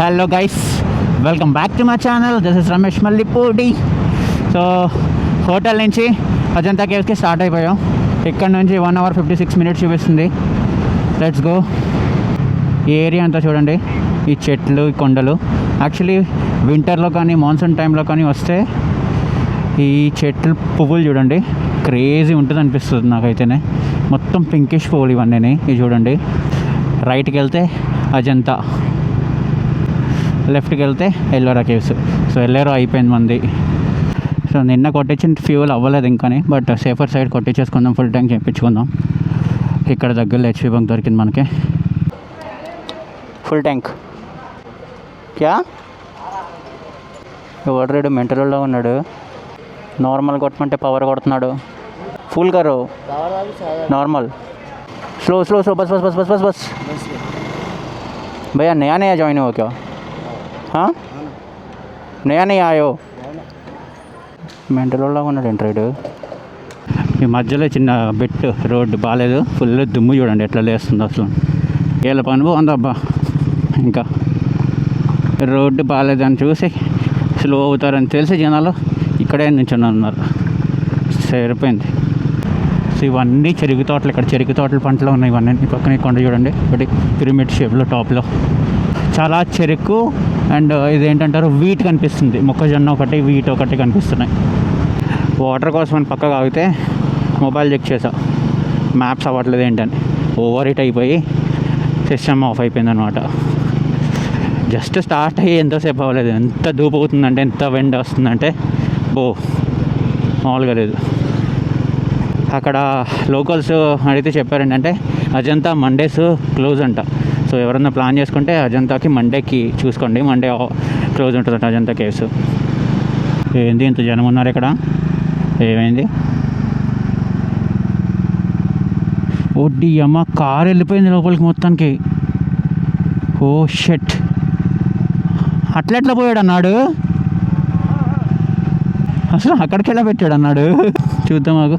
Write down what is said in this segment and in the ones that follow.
Hello guys, welcome back to my channel. This is Ramesh Mallipudi. So hotel నుంచి Ajanta కేవ్స్కి start అయిపోయాం. ఇక్కడ నుంచి 1 hour 56 minutes చూపిస్తుంది. Let's go. ఈ ఏరియా అంతా చూడండి, ఈ చెట్లు, ఈ కొండలు. యాక్చువల్లీ వింటర్లో కానీ మాన్సూన్ టైంలో కానీ వస్తే ఈ చెట్లు పువ్వులు చూడండి, క్రేజీ ఉంటుంది అనిపిస్తుంది నాకైతేనే. మొత్తం పింకిష్ పువ్వులు ఇవన్నీ. ఇవి చూడండి. రైట్కి వెళ్తే అజంతా, లెఫ్ట్కి వెళ్తే ఎల్లోరా కేవ్స్. సో ఎల్లోరా అయిపోయింది మంది. సో నిన్న కొట్టించిన ఫ్యూల్ అవ్వలేదు ఇంకాని, బట్ సేఫర్ సైడ్ కొట్టించేసుకుందాం, ఫుల్ ట్యాంక్ చేయించుకుందాం. ఇక్కడ దగ్గరలో హెచ్పి బంక్ దొరికింది మనకి. ఫుల్ ట్యాంక్ క్యా ఎవడ్రేడు మెంటల్లో ఉన్నాడు. నార్మల్ కొట్టమంటే పవర్ కొడుతున్నాడు. ఫుల్ కరో నార్మल स्लो स्लो स्लो बस बस बस बस बस बस भैया नया नया ज्वाइन हो क्या? हाँ नया नया आयो. మెంటల్లో ఉన్నాడు ఎంట్రైడ్. ఈ మధ్యలో చిన్న బిట్ రోడ్డు బాగాలేదు, ఫుల్ దుమ్ము చూడండి ఎట్లా లేస్తుంది అసలు. వీళ్ళ పని బాగుందబ్బా. ఇంకా రోడ్డు బాగాలేదని చూసి స్లో అవుతారని తెలిసి జనాలు ఇక్కడే నిల్చొని ఉన్నారు. సరిపోయింది. సో ఇవన్నీ చెరుకు తోటలు, ఇక్కడ చెరుకు తోటల పంటలు ఉన్నాయి ఇవన్నీ. పక్కన కొండ చూడండి, ఒకటి పిరమిడ్ షేప్లో టాప్లో చాలా చెరుకు అండ్ ఇదేంటంటారు వీట్ కనిపిస్తుంది. మొక్కజొన్న ఒకటి, వీట్ ఒకటి కనిపిస్తున్నాయి. వాటర్ కోసం అని పక్కకు ఆగితే మొబైల్ చెక్ చేసా, మ్యాప్స్ అవ్వట్లేదు ఏంటని. ఓవర్ హీట్ అయిపోయి సిస్టమ్ ఆఫ్ అయిపోయింది అనమాట. జస్ట్ స్టార్ట్ అయ్యి ఎంతోసేపు అవ్వలేదు, ఎంత ధూపు అవుతుందంటే, ఎంత వెండ వస్తుందంటే మామూలుగా లేదు. అక్కడ లోకల్స్ అడిగితే చెప్పారు ఏంటంటే అజంతా మండేస్ క్లోజ్ అంట. సో ఎవరన్నా ప్లాన్ చేసుకుంటే అజంతాకి మండేకి చూసుకోండి, మండే క్లోజ్ ఉంటుందంట అజంతా కేవ్స్. ఏంది ఇంత జనం ఉన్నారు ఇక్కడ? ఏమైంది? ఓడి అమ్మ, కారు వెళ్ళిపోయింది లోపలికి మొత్తానికి. ఓ షెట్, అట్లెట్లా పోయాడు అన్నాడు అసలు. అక్కడికి ఎలా పెట్టాడు అన్నాడు. చూద్దాం మాకు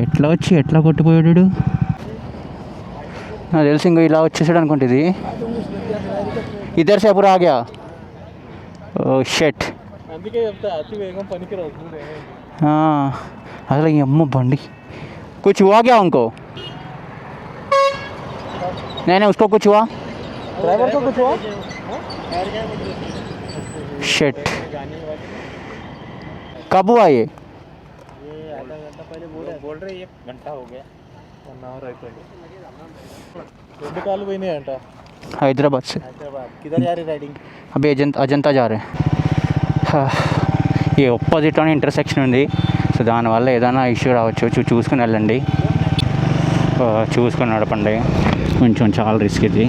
ఎట్లా వచ్చి ఎట్లా కొట్టిపోయాడు. నాకు తెలిసి ఇంకో ఇలా వచ్చేసాడు అనుకుంటే. ఇది ఇద్దరు సేపు రాగా. ఓ షెట్, అసలు ఈ అమ్మ బండి कुछ हुआ क्या उनको? नहीं नहीं उसको कुछ हुआ, ड्राइवर को कुछ हुआ. शिट, कब हुआ ये? आधा घंटा पहले बोल रहे 1 घंटा हो गया. 1 hour రెండు కాళ్ళు పోయినాయి అంట. హైదరాబాద్ से. किधर जा रहे राइडिंग? अभी अजंता जा रहे हैं. ఈ ఆపోజిట్లోనే ఇంటర్సెక్షన్ ఉంది. సో దానివల్ల ఏదైనా ఇష్యూ రావచ్చు. చూసుకుని వెళ్ళండి, చూసుకొని నడపండి. కొంచెం చాలా రిస్క్ ఇది.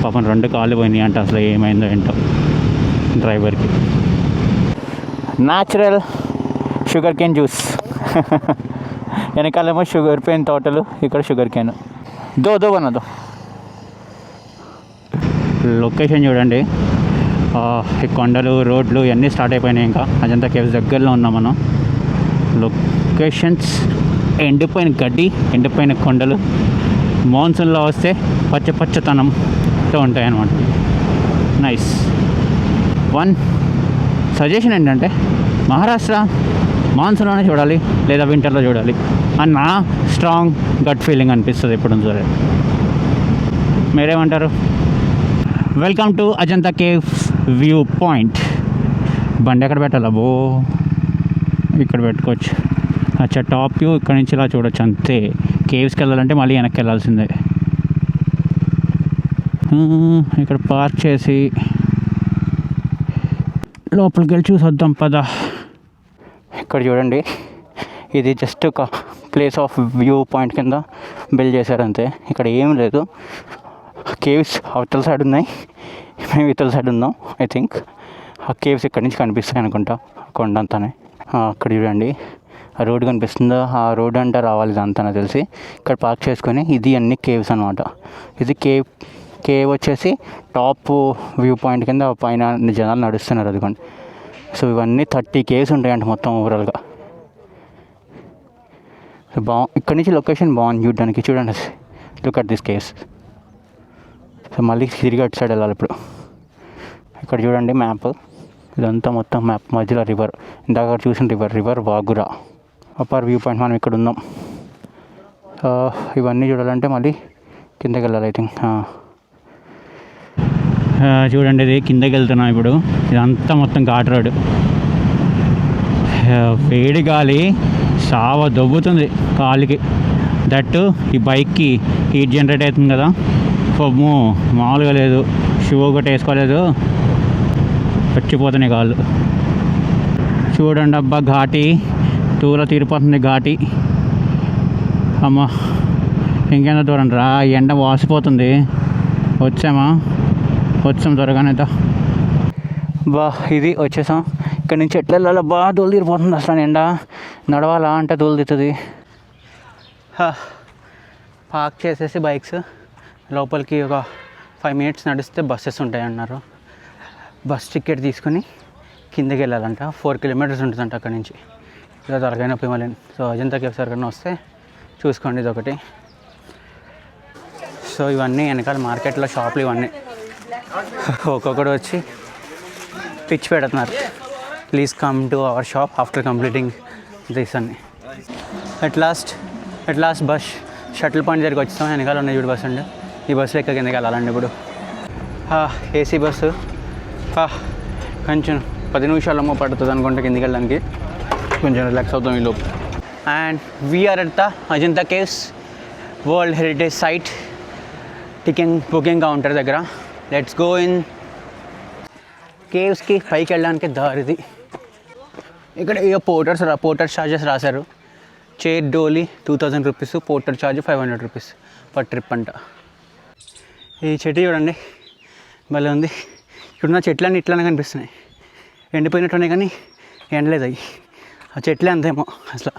పాపం 2 కాళ్ళు పోయినాయి అంట. అసలు ఏమైందో ఏంటో డ్రైవర్కి. Natural sugar cane juice. వెనకాలేమో షుగర్ కేన్ తోటలు, ఇక్కడ షుగర్ కేన్. దో బనదో. లొకేషన్ చూడండి, ఈ కొండలు, రోడ్లు ఇవన్నీ స్టార్ట్ అయిపోయినాయి. ఇంకా అజంతా కేవ్స్ దగ్గరలో ఉన్నాం మనం. లొకేషన్స్ ఎండిపోయిన గడ్డి, ఎండిపోయిన కొండలు. మాన్సూన్లో వస్తే పచ్చతనంతో ఉంటాయి అన్నమాట. నైస్. వన్ సజెషన్ ఏంటంటే మహారాష్ట్ర మాన్సూన్లోనే చూడాలి లేదా వింటర్లో చూడాలి అన్న స్ట్రాంగ్ గట్ ఫీలింగ్ అనిపిస్తుంది ఎప్పుడు. సరే, మీరేమంటారు? Welcome to Ajanta caves view point. బండి ఎక్కడ పెట్టాలా? ఇక్కడ పెట్టుకోవచ్చు. అచ్చా, టాప్ వ్యూ ఇక్కడ నుంచి ఇలా చూడొచ్చు అంతే. కేవ్స్కి వెళ్ళాలంటే మళ్ళీ వెనక్కి వెళ్ళాల్సిందే. ఇక్కడ పార్క్ చేసి లోపలికి వెళ్ళి చూసొద్దాం పద. ఇక్కడ చూడండి, ఇది జస్ట్ ఒక ప్లేస్ ఆఫ్ వ్యూ పాయింట్ కింద బిల్డ్ చేశారంతే. ఇక్కడ ఏం లేదు. కేవ్స్ అవతల సైడ్ ఉన్నాయి, మేము ఇతల సైడ్ ఉన్నాం. ఐ థింక్ ఆ కేవ్స్ ఇక్కడ నుంచి కనిపిస్తాయి అనుకుంటా, కొండంతానే. అక్కడ చూడండి, ఆ రోడ్ కనిపిస్తుందో, ఆ రోడ్ అంటే రావాలి ఇదంతా నాకు తెలిసి. ఇక్కడ పార్క్ చేసుకొని, ఇది అన్ని కేవ్స్ అనమాట. ఇది కేవ్ వచ్చేసి టాప్ వ్యూ పాయింట్ కింద పైన జనాలు నడుస్తున్నారు అదిగోండి. సో ఇవన్నీ 30 కేవ్స్ ఉంటాయంట మొత్తం ఓవరాల్గా. సో ఇక్కడ నుంచి లొకేషన్ బాగుంది చూడడానికి. చూడండి, look at this caves. So మళ్ళీ తిరిగి అటు సైడ్ వెళ్ళాలి ఇప్పుడు. ఇక్కడ చూడండి మ్యాప్, ఇదంతా మొత్తం మ్యాప్, మధ్యలో రివర్, ఇందాక చూసిన రివర్ వాగురా. అప్పర్ వ్యూ పాయింట్ మనం ఇక్కడ ఉన్నాం. ఇవన్నీ చూడాలంటే మళ్ళీ కిందకి వెళ్ళాలి ఐ థింక్. చూడండి ఇది కిందకి వెళ్తున్నాం ఇప్పుడు. ఇదంతా మొత్తం ఘాట్ రోడ్, వేడి గాలి సావ దొబ్బుతుంది కాలికి. దట్టు ఈ బైక్కి హీట్ జనరేట్ అవుతుంది కదా, పొమ్ము మామూలుగా లేదు. షూ ఒకటి వేసుకోలేదు, చచ్చిపోతున్నాయి కాళ్ళు. చూడండి అబ్బా ఘాటి తూల తీరిపోతుంది ఘాటి. అమ్మ ఇంకెంత దూరం రా, ఎండ వాసిపోతుంది. వచ్చాం త్వరగానే. బా ఇది వచ్చేసాం. ఇక్కడ నుంచి ఎట్లా వెళ్ళాలో బాగా దోలు తీరిపోతుంది అసలు. ఎండ నడవాలా అంటే దోలు తీరుతుంది. పార్క్ చేసేసి బైక్స్ లోపలికి ఒక 5 minutes నడిస్తే బస్సెస్ ఉంటాయి అన్నారు. బస్ టికెట్ తీసుకుని కిందకి వెళ్ళాలంట. 4 kilometers ఉంటుందంట అక్కడి నుంచి. ఇలా త్వరగా నొప్పి మళ్ళీ. సో అజంతా కేవ్స్ ఎవరికైనా వస్తే చూసుకోండి ఇది ఒకటి. సో ఇవన్నీ వెనకాల మార్కెట్లో షాపులు ఇవన్నీ. ఒక్కొక్కడు వచ్చి పిచ్ పెడుతున్నారు, please come to our shop after completing this అని. At last bus shuttle point దగ్గరికి వచ్చాం. వెనకాల ఉన్నాయి చూడు బస్ అండి. ఈ బస్సులో ఎక్క కిందకి వెళ్ళాలండి ఇప్పుడు. AC bus. కొంచెం 10 నిమిషాలమ్మో పడుతుంది అనుకుంటే కిందకి వెళ్ళడానికి. కొంచెం రిలాక్స్ అవుతాం ఈ లోపు. And we're at the Ajanta caves world heritage site booking counter దగ్గర. Let's go in. కేవ్స్కి పైకి వెళ్ళడానికి దారిది. ఇక్కడ ఇక పోర్టర్ ఛార్జెస్ రాశారు. Chair doli 2000 rupees, porter charge 500 rupees per trip అంట. ఈ చెట్టు చూడండి భలే ఉంది. ఇక్కడున్న చెట్లన్నీ ఇట్లానే కనిపిస్తున్నాయి. ఎండిపోయినట్టున్నాయి కానీ ఎండలేదు అవి. ఆ చెట్లే అంతేమో అసలు.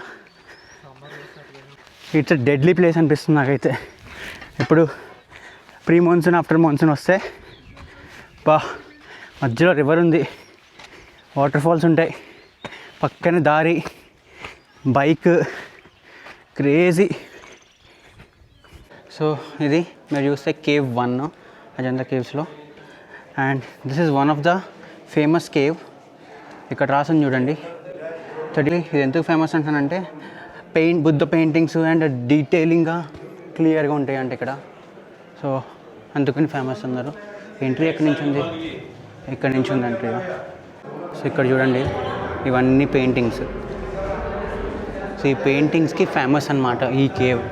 ఇట్స్ డెడ్లీ ప్లేస్ అనిపిస్తుంది నాకైతే. ఇప్పుడు ప్రీ మాన్సూన్ ఆఫ్టర్ మాన్సూన్ వస్తే మధ్యలో రివర్ ఉంది, వాటర్ ఫాల్స్ ఉంటాయి, పక్కన దారి, బైక్, క్రేజీ. సో ఇది మీరు చూస్తే కేవ్ 1 అజంతా కేవ్స్లో. And this is one of the famous cave. ఇక్కడ రాసింది చూడండి. ఇది ఎందుకు ఫేమస్ అంటానంటే బుద్ధ పెయింటింగ్స్ అండ్ డీటెయిలింగ్గా క్లియర్గా ఉంటాయి అంటే ఇక్కడ. సో అందుకని ఫేమస్ అన్నారు. ఎంట్రీ ఎక్కడి నుంచి ఉంది? ఎక్కడి నుంచి ఉంది ఎంట్రీ. సో ఇక్కడ చూడండి ఇవన్నీ పెయింటింగ్స్. సో ఈ పెయింటింగ్స్కి ఫేమస్ అన్నమాట ఈ cave.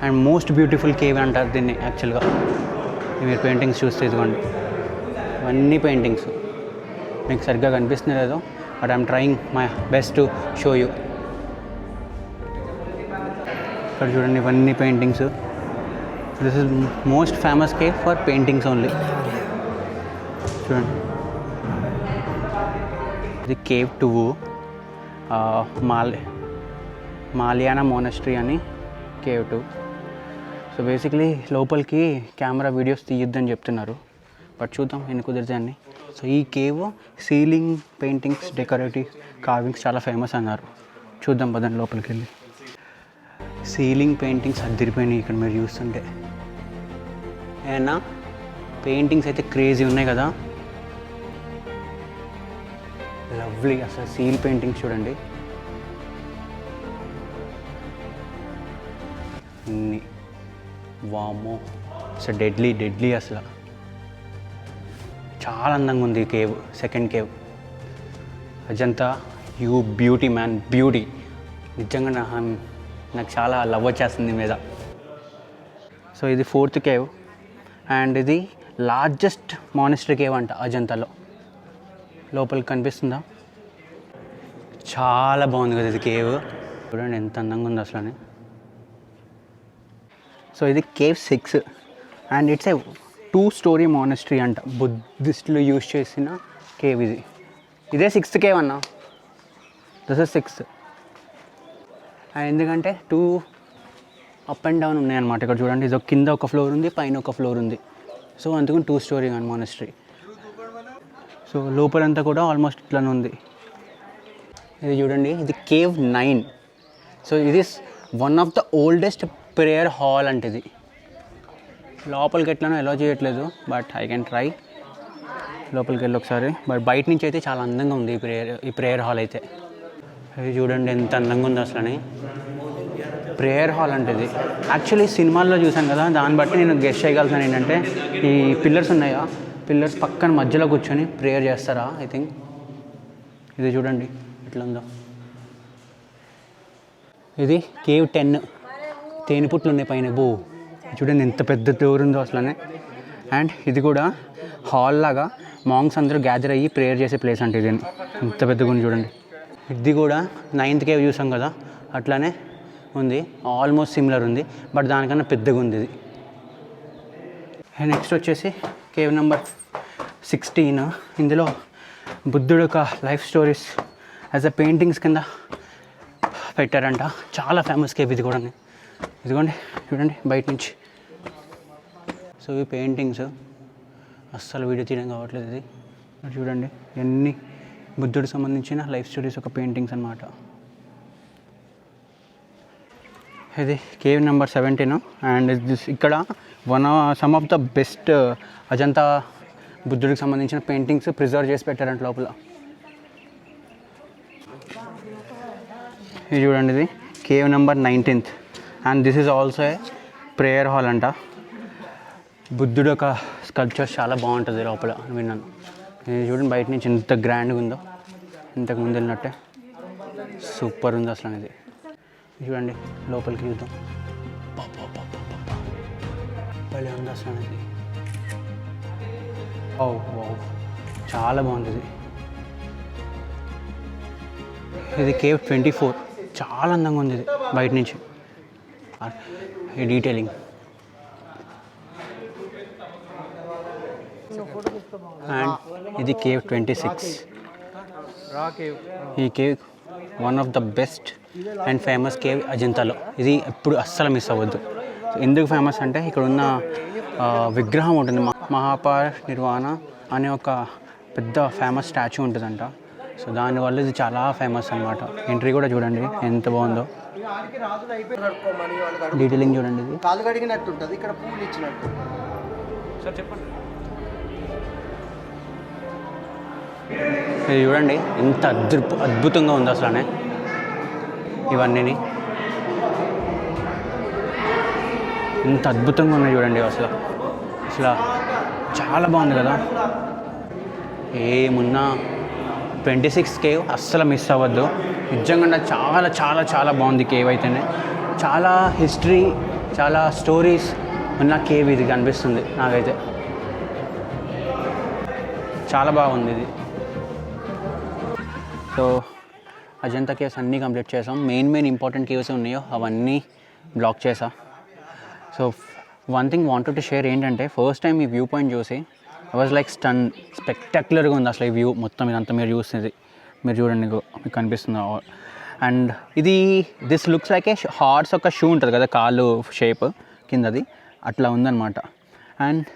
And most beautiful cave అంటారు దీన్ని యాక్చువల్గా. మీరు పెయింటింగ్స్ చూస్తే ఇదిగోండి ఇవన్నీ పెయింటింగ్స్. మీకు సరిగ్గా కనిపిస్తుంది లేదో, but I'm trying my best to show you. ఇక్కడ చూడండి ఇవన్నీ paintings. This is most famous cave for paintings only. చూడండి ఇది కేవ్ 2 మాలియానా మోనస్ట్రీ అని కేవ్ 2. సో బేసిక్లీ లోపలికి కెమెరా వీడియోస్ తీయొద్దని చెప్తున్నారు, బట్ చూద్దాం ఎన్ని కుదిరితే. సో ఈ cave ceiling paintings, decorative carvings చాలా ఫేమస్ అన్నారు. చూద్దాం పదండి లోపలికి వెళ్ళి. సీలింగ్ పెయింటింగ్స్ అదిరిపోయినాయి ఇక్కడ మీరు చూస్తుంటే. ఏమన్నా పెయింటింగ్స్ అయితే క్రేజీ ఉన్నాయి కదా, లవ్లీ అసలు. సీల్ పెయింటింగ్స్ చూడండి ఇన్ని, వామో అసలు డెడ్లీ అసలు. చాలా అందంగా ఉంది cave, second cave. Ajanta you beauty man, beauty. నిజంగా నాకు చాలా లవ్ వచ్చేస్తుంది మీద. సో ఇది 4th కేవ్ అండ్ ఇది లార్జెస్ట్ మానిస్టరీ కేవ్ అంట అజంతాలో. లోపలికి కనిపిస్తుందా? చాలా బాగుంది కదా ఇది కేవ్. చూడండి ఎంత అందంగా ఉంది అసలు అని. సో ఇది cave 6 and it's a 2-story మానిస్టరీ అంట. బుద్ధిస్టులు యూజ్ చేసిన కేవ్ ఇది. ఇదే 6th కేవ్ అన్న. This is 6th. అండ్ ఎందుకంటే 2 అప్ అండ్ డౌన్ ఉన్నాయన్నమాట. ఇక్కడ చూడండి ఇది కింద ఒక ఫ్లోర్ ఉంది, పైన ఒక ఫ్లోర్ ఉంది. సో అందుకని 2-story అని మానిస్టరీ. సో లోపలంతా కూడా ఆల్మోస్ట్ ఇట్లానే ఉంది. ఇది చూడండి ఇది కేవ్ 9. సో ఇది one of the oldest prayer hall అంటే ఇది. లోపలికి ఎట్లనో ఎలా చేయట్లేదు, బట్ ఐ కెన్ ట్రై. లోపలికి వెళ్ళి ఒకసారి. బట్ బయట నుంచి అయితే చాలా అందంగా ఉంది ఈ ప్రేయర్ హాల్ అయితే. అది చూడండి ఎంత అందంగా ఉంది అసలు. ప్రేయర్ హాల్ అంటే ఇది యాక్చువల్లీ సినిమాల్లో చూసాను కదా, దాన్ని బట్టి నేను గెస్ట్ చేయగలుగుతాను ఏంటంటే ఈ పిల్లర్స్ ఉన్నాయా, పిల్లర్స్ పక్కన మధ్యలో కూర్చొని ప్రేయర్ చేస్తారా ఐ థింక్. ఇది చూడండి ఎట్లా ఉందో. ఇది కేవ్ 10, తేనెపుట్లు ఉన్నాయి పైన. చూడండి ఎంత పెద్ద డోర్ ఉందో అసలు. అండ్ ఇది కూడా హాల్ లాగా మాంగ్స్ అందరూ గ్యాదర్ అయ్యి ప్రేయర్ చేసే ప్లేస్ అంటే ఇది. ఎంత పెద్దగా ఉంది చూడండి. ఇది కూడా 9th కేవ్ చూసాం కదా, అట్లానే ఉంది, ఆల్మోస్ట్ సిమిలర్ ఉంది, బట్ దానికన్నా పెద్దగా ఉంది ఇది. నెక్స్ట్ వచ్చేసి కేవ్ నెంబర్ 16. ఇందులో బుద్ధుడు యొక్క life stories as a paintings కింద పెట్టారంట. చాలా ఫేమస్ కేవ్ ఇది కూడా. ఇదిగోండి చూడండి బయట నుంచి. సో ఈ పెయింటింగ్స్ అస్సలు వీడియో తీయడం కావట్లేదు. ఇది చూడండి ఎన్ని బుద్ధుడికి సంబంధించిన లైఫ్ స్టోరీస్ ఒక పెయింటింగ్స్ అన్నమాట. ఇది కేవ్ నెంబర్ 17. అండ్ ఇక్కడ some of the best Ajanta బుద్ధుడికి సంబంధించిన పెయింటింగ్స్ ప్రిజర్వ్ చేసి పెట్టారంట లోపల. ఇది చూడండి, ఇది cave number 19th. And this is also a prayer hall అంట. బుద్ధుడు యొక్క స్కల్ప్చర్స్ చాలా బాగుంటుంది లోపల విన్నాను. ఇది చూడండి బయట నుంచి ఎంత గ్రాండ్గా ఉందో, ఇంతకు ముందు వెళ్ళినట్టే సూపర్ ఉంది అసలు. ఇది చూడండి లోపలికి చూద్దాం. భలే ఉంది అసలు. ఇది చాలా బాగుంటుంది. ఇది కేవ్ 24. చాలా అందంగా ఉంది ఇది బయట నుంచి, ఈ డీటెయిలింగ్. అండ్ ఇది కేవ్ 26. ఈ cave one of the best and famous cave అజంతాలో. ఇది ఎప్పుడు అస్సలు మిస్ అవ్వద్దు. ఎందుకు ఫేమస్ అంటే ఇక్కడ ఉన్న విగ్రహం ఉంటుంది, మహాపరినిర్వాణ అనే ఒక పెద్ద ఫేమస్ స్టాచ్యూ ఉంటుందంట. సో దానివల్ల ఇది చాలా ఫేమస్ అనమాట. ఎంట్రీ కూడా చూడండి ఎంత బాగుందో, డీటెయిలింగ్ చూడండి. ఇది కాలు కడిగినట్టు ఉంటుంది, ఇక్కడ పూలు ఇచ్చినట్టు. సార్ చెప్పండి. ఇది చూడండి ఎంత అద్భుతంగా ఉంది అసలు. ఇవన్నీ ఎంత అద్భుతంగా ఉన్నాయి చూడండి అసలు. చాలా బాగుంది కదా. ఏమున్నా 26 కేవ్ అస్సలు మిస్ అవ్వద్దు. నిజంగా చాలా చాలా చాలా బాగుంది కేవ్ అయితేనే. చాలా హిస్టరీ, చాలా స్టోరీస్ ఉన్న కేవ్ ఇది కనిపిస్తుంది నాకైతే. చాలా బాగుంది ఇది. సో అజంతా కేవ్స్ అన్నీ కంప్లీట్ చేసాం. మెయిన్ ఇంపార్టెంట్ కేవ్స్ ఉన్నాయో అవన్నీ బ్లాక్ చేసా. So one thing wanted to share ఏంటంటే, ఫస్ట్ టైం ఈ వ్యూ పాయింట్ చూసి ఐ వాజ్ లైక్ స్పెక్టాక్యులర్గా ఉంది అసలు ఈ వ్యూ మొత్తం. ఇదంతా మీరు చూస్తుంది, మీరు చూడండి మీకు కనిపిస్తుంది. And this looks like A horse ఒక షూ ఉంటుంది కదా, కాళ్ళు షేప్ కిందది, అట్లా ఉందన్నమాట. అండ్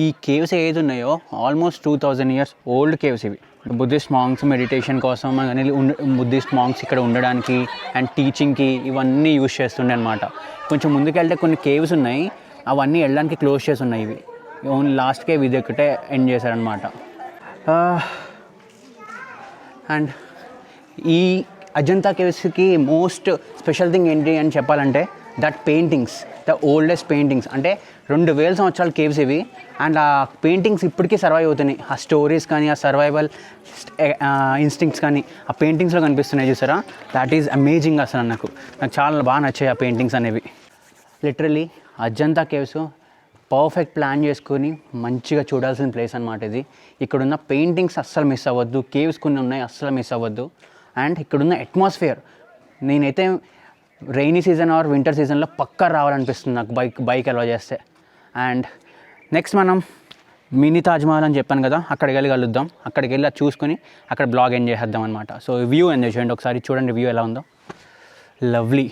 ఈ కేవ్స్ ఏది ఉన్నాయో ఆల్మోస్ట్ 2000 years ఓల్డ్ కేవ్స్ ఇవి. బుద్ధిస్ట్ మాంగ్స్ మెడిటేషన్ కోసం కానీ బుద్ధిస్ట్ మాంగ్స్ ఇక్కడ ఉండడానికి అండ్ టీచింగ్కి ఇవన్నీ యూజ్ చేస్తుండే అనమాట. కొంచెం ముందుకెళ్తే కొన్ని కేవ్స్ ఉన్నాయి, అవన్నీ వెళ్ళడానికి క్లోజ్ చేసి ఉన్నాయి. ఇవి ఓన్లీ లాస్ట్ కేవ్ ఇది ఒకటే ఎండ్ చేశారనమాట. అండ్ ఈ అజంతా కేవ్స్కి మోస్ట్ స్పెషల్ థింగ్ ఏంటి అని చెప్పాలంటే, that paintings, the oldest paintings. అంటే 2000 సంవత్సరాల కేవ్స్ ఇవి. అండ్ ఆ పెయింటింగ్స్ ఇప్పటికీ సర్వైవ్ అవుతున్నాయి. ఆ స్టోరీస్ కానీ, ఆ సర్వైవల్ ఇన్స్టింక్ట్స్ కానీ ఆ పెయింటింగ్స్లో కనిపిస్తున్నాయి చూసారా. దాట్ ఈజ్ అమేజింగ్ అసలు. నాకు చాలా బాగా నచ్చాయి ఆ పెయింటింగ్స్ అనేవి. Literally Ajanta caves perfect plan చేసుకొని మంచిగా చూడాల్సిన ప్లేస్ అనమాట ఇది. ఇక్కడున్న పెయింటింగ్స్ అస్సలు మిస్ అవ్వద్దు, కేవ్స్ కొన్ని ఉన్నాయి అస్సలు మిస్ అవ్వద్దు. అండ్ ఇక్కడున్న అట్మాస్ఫియర్, నేనైతే రైనీ సీజన్ ఆర్ వింటర్ సీజన్లో పక్కా రావాలనిపిస్తుంది నాకు బైక్ అలౌ చేస్తే. అండ్ నెక్స్ట్ మనం మినీ తాజ్మహల్ అని చెప్పాను కదా, అక్కడికి వెళ్ళి కలుద్దాం. అక్కడికి వెళ్ళి అది చూసుకొని అక్కడ బ్లాగ్ ఎంజాయ్ చేద్దాం అనమాట. సో వ్యూ ఎంజాయ్ చేయండి ఒకసారి, చూడండి వ్యూ ఎలా ఉందో. లవ్లీ.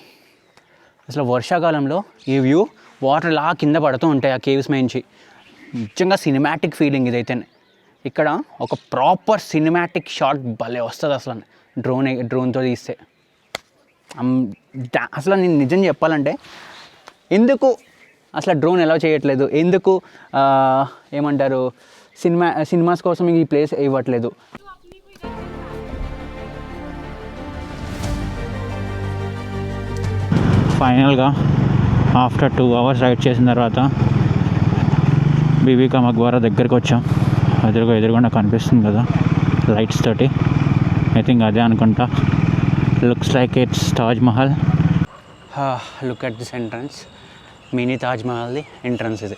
అసలు వర్షాకాలంలో ఈ వ్యూ వాటర్ లా కింద పడుతూ ఉంటాయి ఆ కేవ్స్ నుంచి. నిజంగా సినిమాటిక్ ఫీలింగ్ ఇదైతే. ఇక్కడ ఒక ప్రాపర్ సినిమాటిక్ షాట్ భలే వస్తుంది అసలు డ్రోన్తో తీస్తే. అసలు నేను నిజం చెప్పాలంటే, ఎందుకు అసలు డ్రోన్ ఎలా చేయట్లేదు, ఎందుకు ఏమంటారు సినిమాస్ కోసం ఈ ప్లేస్ ఇవ్వట్లేదు. ఫైనల్గా ఆఫ్టర్ 2 hours రైడ్ చేసిన తర్వాత బీబీ కా మక్బరా దగ్గరికి వచ్చాం. ఎదురుగా కనిపిస్తుంది కదా లైట్స్ తోటి, ఐ థింక్ అదే అనుకుంటా. Looks like it's Taj Mahal. Look at this entrance, mini Taj మహల్ది ఎంట్రన్స్ ఇది.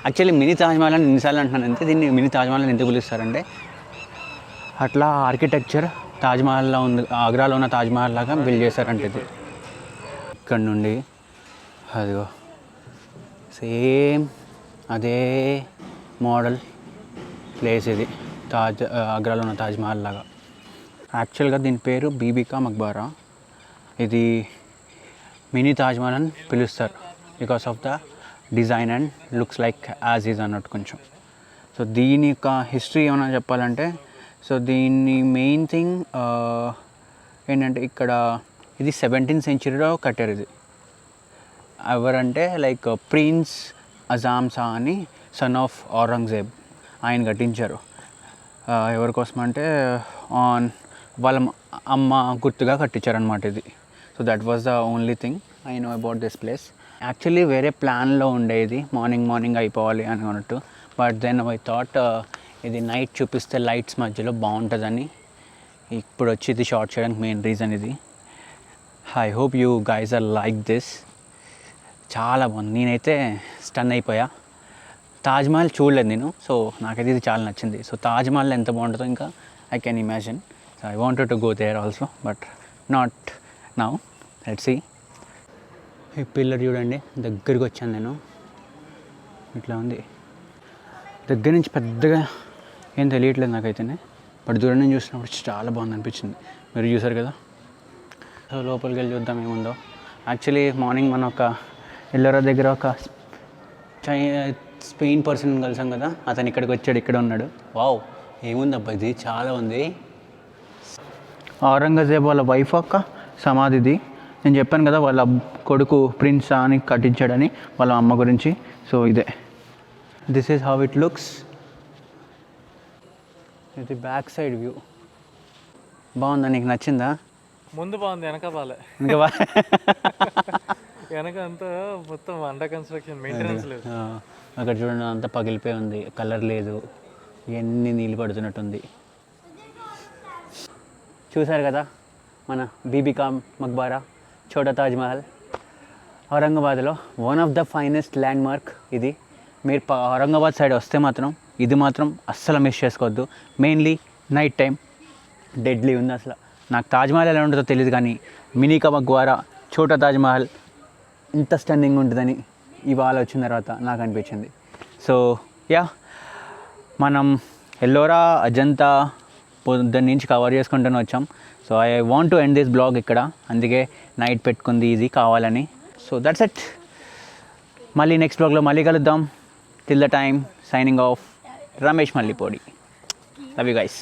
యాక్చువల్లీ మినీ తాజ్ మహల్ అని ఎన్నిసార్లు అంటున్నానంటే, దీన్ని మినీ తాజ్ మహల్ అని ఎందుకు పిలుస్తారంటే అట్లా ఆర్కిటెక్చర్ తాజ్ మహల్లో ఉంది, ఆగ్రాలో ఉన్న తాజ్ మహల్ లాగా బిల్డ్ చేశారంటే. ఇది ఇక్కడ నుండి అదిగో సేమ్ అదే మోడల్ ప్లేస్ ఇది, ఆగ్రాలో ఉన్న తాజ్ మహల్ లాగా. యాక్చువల్గా దీని పేరు బీబీ కా మక్బరా. ఇది మినీ తాజ్ మహల్ అని పిలుస్తారు because of the design and looks like as is అన్నట్టు కొంచెం. సో దీని యొక్క హిస్టరీ ఏమైనా చెప్పాలంటే, సో దీన్ని మెయిన్ థింగ్ ఏంటంటే ఇక్కడ ఇది 17th centuryలో కట్టారు. ఇది ఎవరంటే లైక్ ప్రిన్స్ అజామ్ షా అని, సన్ ఆఫ్ ఔరంగజేబ్, ఆయన కట్టించారు. ఎవరి కోసం అంటే వాళ్ళ అమ్మ గుర్తుగా కట్టించారనమాట ఇది. So that was the only thing I know about this place. Actually వేరే ప్లాన్లో ఉండేది, మార్నింగ్ అయిపోవాలి అని అన్నట్టు. బట్ దెన్ ఐ థాట్ ఇది నైట్ చూపిస్తే లైట్స్ మధ్యలో బాగుంటుందని ఇప్పుడు వచ్చి ఇది షార్ట్ చేయడానికి మెయిన్ రీజన్ ఇది. I hope you guys are like this. చాలా బాగుంది, నేనైతే స్టన్ అయిపోయా. తాజ్మహల్ చూడలేదు నేను, సో నాకైతే ఇది చాలా నచ్చింది. సో తాజ్మహల్ ఎంత బాగుంటుందో ఇంకా I can imagine. So I wanted to go there also, but not now. Let's see. ఈ పిల్లర్ చూడండి, దగ్గరికి వచ్చాను నేను. ఇట్లా ఉంది, దగ్గర నుంచి పెద్దగా ఏం తెలియట్లేదు నాకైతేనే, బట్ దూరం నుంచి చూసినప్పుడు చాలా బాగుంది అనిపించింది. మీరు చూసారు కదా. సో లోపలికి వెళ్ళి చూద్దాం ఏముందో. యాక్చువల్లీ మార్నింగ్ మనం ఒక ఎల్లోరా దగ్గర ఒక స్పెయిన్ పర్సన్ కలిసాం కదా, అతను ఇక్కడికి వచ్చాడు, ఇక్కడ ఉన్నాడు. వావ్, ఏముంది అబ్బా, ఇది చాలా ఉంది. ఔరంగజేబ్ వాళ్ళ వైఫ్ యొక్క సమాధిది. నేను చెప్పాను కదా వాళ్ళ కొడుకు ప్రిన్స్ అని కట్టించాడని, వాళ్ళ అమ్మ గురించి. సో ఇదే, this is how it looks. ఇది బ్యాక్ సైడ్ వ్యూ. బాగుందా, నీకు నచ్చిందా? ముందు బాగుంది, వెనక బాలే. వెనక అంతా మొత్తం అండర్ కన్స్ట్రక్షన్, మెయింటెనెన్స్ లేదు. అక్కడ చూడండి, అంతా పగిలిపోయి ఉంది, కలర్ లేదు, ఎన్ని నీళ్ళు పడుతున్నట్టుంది. చూసారు కదా మన బీబీ కా మక్బరా, ఛోటా తాజ్ మహల్, ఔరంగాబాద్లో one of the finest landmark ఇది. మీరు ఔరంగాబాద్ సైడ్ వస్తే మాత్రం ఇది మాత్రం అస్సలు మిస్ చేసుకోవద్దు. మెయిన్లీ నైట్ టైం డెడ్లీ ఉంది అసలు. నాకు తాజ్మహల్ ఎలా ఉంటుందో తెలియదు, కానీ మినీ కా మక్బరా, ఛోటా తాజ్ మహల్ ఇంత స్టన్నింగ్ ఉంటుందని ఇవాళ వచ్చిన తర్వాత నాకు అనిపించింది. సో యా, మనం ఎల్లోరా, అజంతా పొద్దున్న నుంచి కవర్ చేసుకుంటూనే వచ్చాం. So I want to end this blog ఇక్కడ, అందుకే నైట్ పెట్టుకుంది ఇది కావాలని. So that's it. మళ్ళీ నెక్స్ట్ బ్లాగ్లో మళ్ళీ కలుద్దాం. Till the time, signing off, Ramesh Mallipodi. Love you guys.